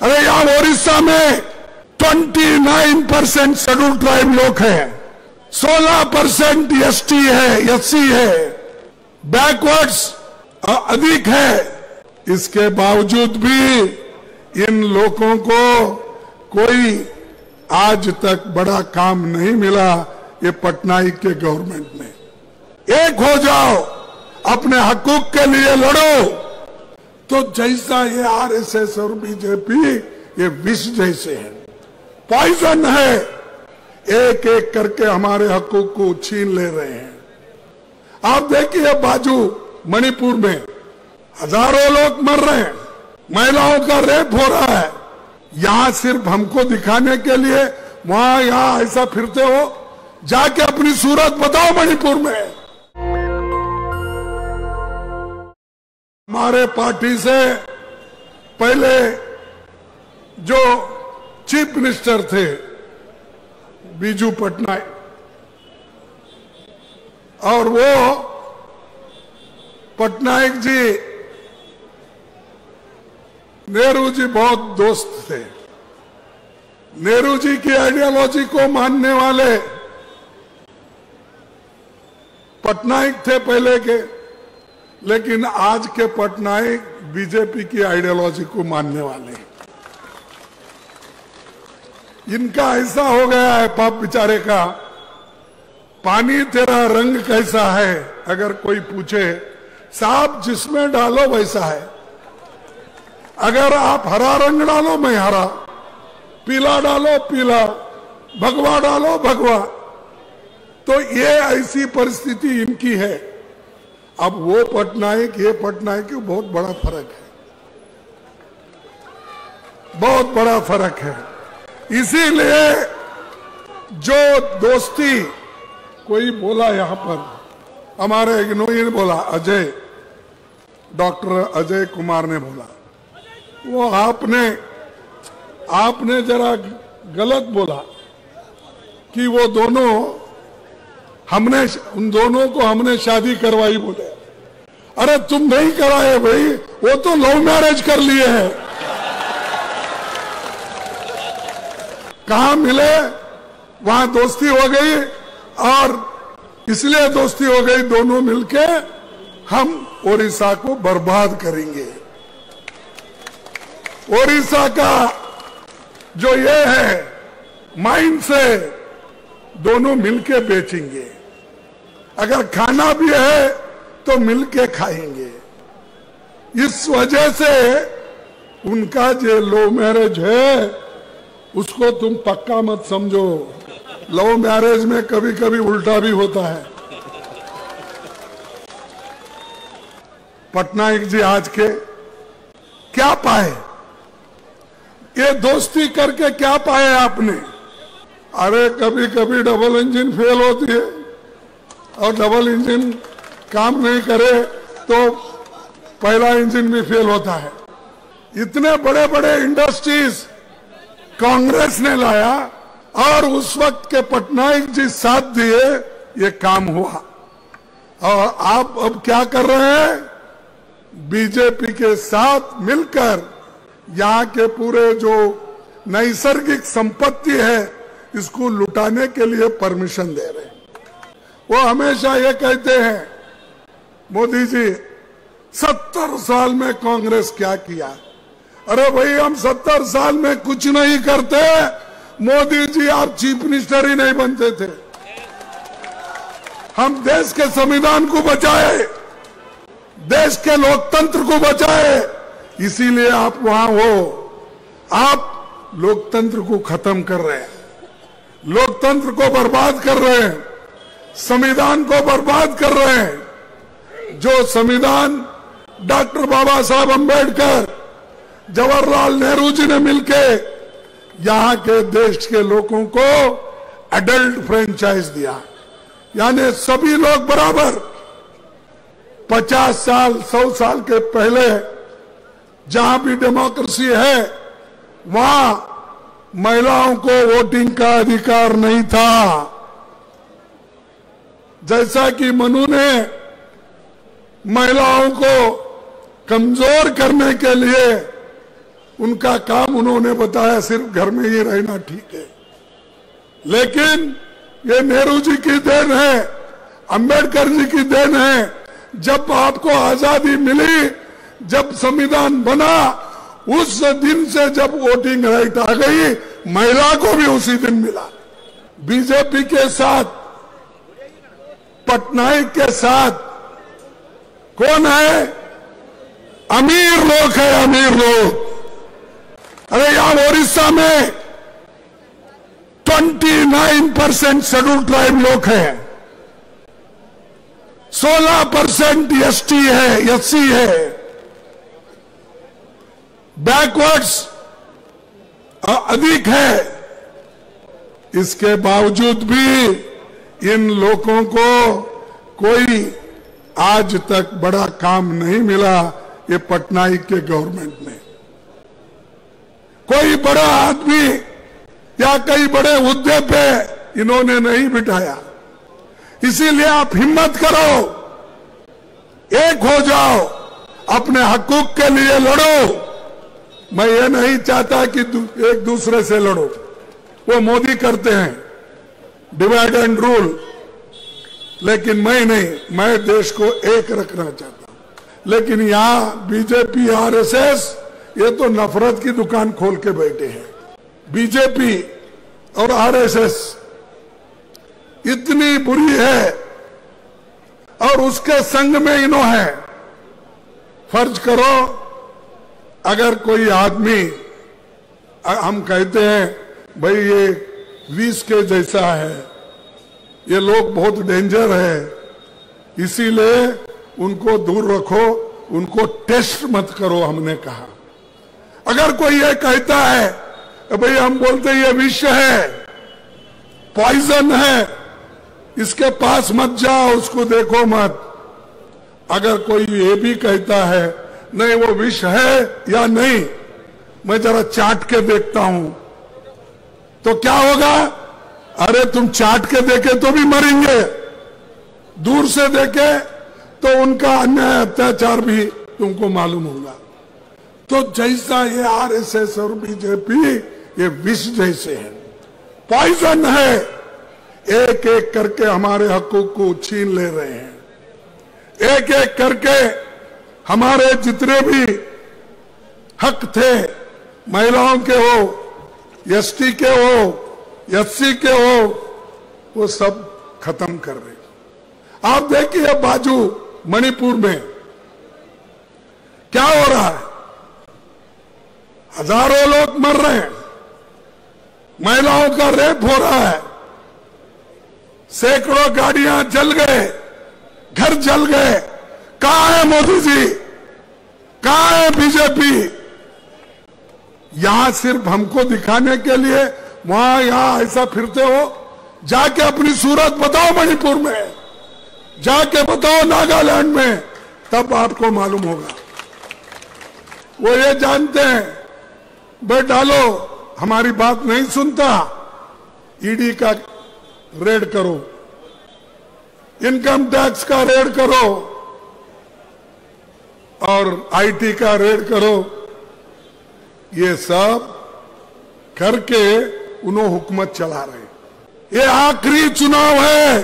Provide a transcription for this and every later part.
अरे यहाँ ओडिशा में 29% शेड्यूल ट्राइब लोग हैं, 16% एसटी है, एससी है, बैकवर्ड्स अधिक है। इसके बावजूद भी इन लोगों को कोई आज तक बड़ा काम नहीं मिला। ये पटनायक के गवर्नमेंट में एक हो जाओ, अपने हकूक के लिए लड़ो। तो जैसा ये आरएसएस और बीजेपी ये विष जैसे है, पॉइजन है, एक एक करके हमारे हकूक को छीन ले रहे हैं। आप देखिए बाजू मणिपुर में हजारों लोग मर रहे हैं, महिलाओं का रेप हो रहा है। यहां सिर्फ हमको दिखाने के लिए वहां यहां ऐसा फिरते हो, जाके अपनी सूरत बताओ मणिपुर में। हमारे पार्टी से पहले जो चीफ मिनिस्टर थे बीजू पटनायक, और वो पटनायक जी नेहरू जी बहुत दोस्त थे। नेहरू जी की आइडियोलॉजी को मानने वाले पटनायक थे पहले के, लेकिन आज के पटनायक बीजेपी की आइडियोलॉजी को मानने वाले हैं। इनका ऐसा हो गया है पाप बेचारे का, पानी तेरा रंग कैसा है अगर कोई पूछे, साहब जिसमें डालो वैसा है। अगर आप हरा रंग डालो मैं हरा, पीला डालो पीला, भगवा डालो भगवा। तो ये ऐसी परिस्थिति इनकी है। अब वो पटनायक ये पटनायक की बहुत बड़ा फर्क है, बहुत बड़ा फर्क है। इसीलिए जो दोस्ती कोई बोला यहां पर, हमारे इग्नोई ने बोला, अजय डॉक्टर अजय कुमार ने बोला, वो आपने जरा गलत बोला कि वो दोनों उन दोनों को हमने शादी करवाई बोले। अरे तुम नहीं कराए भाई, वो तो लव मैरिज कर लिए हैं। कहां मिले वहां दोस्ती हो गई, और इसलिए दोस्ती हो गई, दोनों मिलके हम ओडिशा को बर्बाद करेंगे। ओडिशा का जो ये है माइंड से दोनों मिलके बेचेंगे। अगर खाना भी है तो मिलके खाएंगे। इस वजह से उनका जो लव मैरिज है उसको तुम पक्का मत समझो। लव मैरिज में कभी कभी उल्टा भी होता है। पटनायक जी आज के क्या पाए, ये दोस्ती करके क्या पाए आपने? अरे कभी कभी डबल इंजन फेल होती है, और डबल इंजन काम नहीं करे तो पहला इंजन भी फेल होता है। इतने बड़े बड़े इंडस्ट्रीज कांग्रेस ने लाया, और उस वक्त के पटनायक जी साथ दिए, ये काम हुआ। और आप अब क्या कर रहे हैं? बीजेपी के साथ मिलकर यहाँ के पूरे जो नैसर्गिक संपत्ति है इसको लुटाने के लिए परमिशन दे रहे हैं। वो हमेशा ये कहते हैं, मोदी जी 70 साल में कांग्रेस क्या किया? अरे भाई हम 70 साल में कुछ नहीं करते। मोदी जी आप चीफ मिनिस्टर ही नहीं बनते थे। हम देश के संविधान को बचाए, देश के लोकतंत्र को बचाए, इसीलिए आप वहां हो। आप लोकतंत्र को खत्म कर रहे हैं, लोकतंत्र को बर्बाद कर रहे हैं, संविधान को बर्बाद कर रहे हैं। जो संविधान डॉक्टर बाबा साहब अंबेडकर, जवाहरलाल नेहरू जी ने मिलके यहां के देश के लोगों को एडल्ट फ्रेंचाइज दिया, यानी सभी लोग बराबर। 50 साल 100 साल के पहले जहां भी डेमोक्रेसी है वहां महिलाओं को वोटिंग का अधिकार नहीं था। जैसा कि मनु ने महिलाओं को कमजोर करने के लिए उनका काम उन्होंने बताया सिर्फ घर में ही रहना ठीक है। लेकिन ये नेहरू जी की देन है, अंबेडकर जी की देन है। जब आपको आजादी मिली, जब संविधान बना, उस दिन से जब वोटिंग राइट आ गई, महिला को भी उसी दिन मिला। बीजेपी के साथ, पटनायक के साथ कौन है? अमीर लोग है, अमीर लोग। अरे यहां ओडिशा में 29% शेड्यूल ट्राइब लोग हैं, 16% एसटी है, एससी है, बैकवर्ड्स अधिक है। इसके बावजूद भी इन लोगों को कोई आज तक बड़ा काम नहीं मिला। ये पटनायक के गवर्नमेंट में कोई बड़ा आदमी या कई बड़े हुद्दे पे इन्होंने नहीं बिठाया। इसीलिए आप हिम्मत करो, एक हो जाओ, अपने हकूक के लिए लड़ो। मैं ये नहीं चाहता कि एक दूसरे से लड़ो, वो मोदी करते हैं डिवाइड एंड रूल, लेकिन मैं नहीं, मैं देश को एक रखना चाहता हूं। लेकिन यहां बीजेपी, आरएसएस ये तो नफरत की दुकान खोल के बैठे हैं। बीजेपी और आरएसएस इतनी बुरी है और उसके संग में इन्हों है। फर्ज करो अगर कोई आदमी, हम कहते हैं भाई ये विष के जैसा है, ये लोग बहुत डेंजर है, इसीलिए उनको दूर रखो, उनको टेस्ट मत करो। हमने कहा अगर कोई ये कहता है भाई, हम बोलते ये विष है, पॉइजन है, इसके पास मत जाओ, उसको देखो मत। अगर कोई ये भी कहता है नहीं वो विष है या नहीं, मैं जरा चाट के देखता हूं, तो क्या होगा? अरे तुम चाट के देखे तो भी मरेंगे, दूर से देखे तो उनका अन्याय अत्याचार भी तुमको मालूम होगा। तो जैसा ये आरएसएस और बीजेपी ये विष जैसे है, पॉइजन है, एक एक करके हमारे हकों को छीन ले रहे हैं। एक एक करके हमारे जितने भी हक थे, महिलाओं के हो, एसटी के हो, एससी के हो, वो सब खत्म कर रहे। आप देखिए बाजू मणिपुर में क्या हो रहा है, हजारों लोग मर रहे हैं, महिलाओं का रेप हो रहा है, सैकड़ों गाड़ियां जल गए, घर जल गए। कहां है मोदी जी, कहां है बीजेपी? यहां सिर्फ हमको दिखाने के लिए वहां यहां ऐसा फिरते हो। जाके अपनी सूरत बताओ मणिपुर में, जाके बताओ नागालैंड में, तब आपको मालूम होगा। वो ये जानते हैं बे डालो, हमारी बात नहीं सुनता, ईडी का रेड करो, इनकम टैक्स का रेड करो और आईटी का रेड करो। ये सब करके उन्होंने हुकूमत चला रहे। ये आखिरी चुनाव है,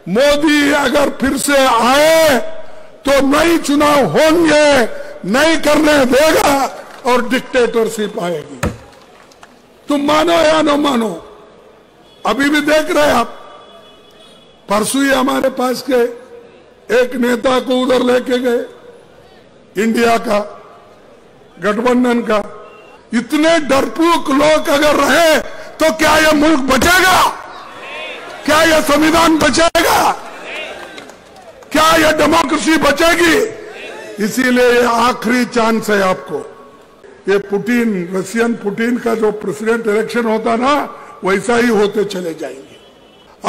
मोदी अगर फिर से आए तो नई चुनाव होंगे, नहीं करने देगा और डिक्टेटरशिप आएगी। तुम मानो या न मानो, अभी भी देख रहे आप, परसों ही हमारे पास के एक नेता को उधर लेके गए, इंडिया का, गठबंधन का। इतने डरपोक लोग अगर रहे तो क्या यह मुल्क बचेगा? क्या यह संविधान बचेगा? क्या यह डेमोक्रेसी बचेगी? इसीलिए ये आखिरी चांस है आपको। ये पुतिन, रशियन पुतिन का जो प्रेसिडेंट इलेक्शन होता ना, वैसा ही होते चले जाएंगे।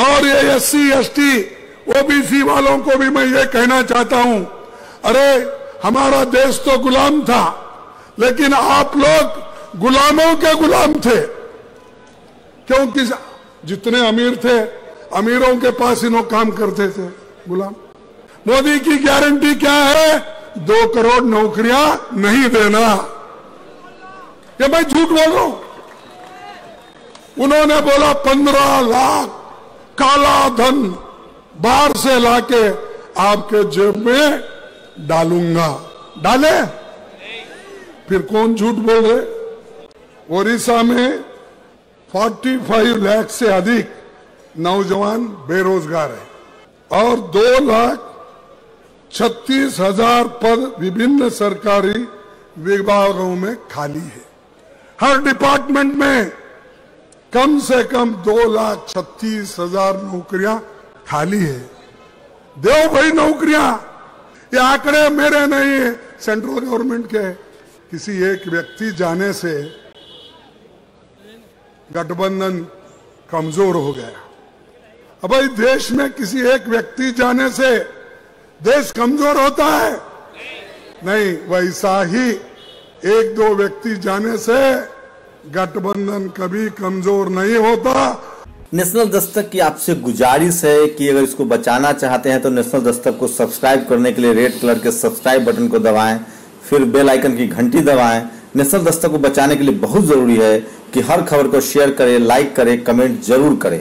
और ये एससी, एसटी, ओबीसी वालों को भी मैं ये कहना चाहता हूं, अरे हमारा देश तो गुलाम था, लेकिन आप लोग गुलामों के गुलाम थे, क्योंकि जितने अमीर थे, अमीरों के पास इन्हों काम करते थे गुलाम। मोदी की गारंटी क्या है? 2 करोड़ नौकरियां नहीं देना, कि मैं झूठ बोल रहा हूं? उन्होंने बोला 15 लाख काला धन बाहर से लाके आपके जेब में डालूंगा। डाले? फिर कौन झूठ बोल रहे? ओडिशा में 45 लाख से अधिक नौजवान बेरोजगार है और 2,36,000 पद विभिन्न सरकारी विभागों में खाली है। हर डिपार्टमेंट में कम से कम 2,36,000 नौकरियां खाली है। दो भाई नौकरियां। ये आंकड़े मेरे नहीं है, सेंट्रल गवर्नमेंट के। किसी एक व्यक्ति जाने से गठबंधन कमजोर हो गया। अब भाई देश में किसी एक व्यक्ति जाने से देश कमजोर होता है? नहीं, वैसा ही एक दो व्यक्ति जाने से गठबंधन कभी कमजोर नहीं होता। नेशनल दस्तक की आपसे गुजारिश है कि अगर इसको बचाना चाहते हैं तो नेशनल दस्तक को सब्सक्राइब करने के लिए रेड कलर के सब्सक्राइब बटन को दबाएं, फिर बेल आइकन की घंटी दबाएं। नेशनल दस्तक को बचाने के लिए बहुत जरूरी है कि हर खबर को शेयर करें, लाइक करें, कमेंट जरूर करें।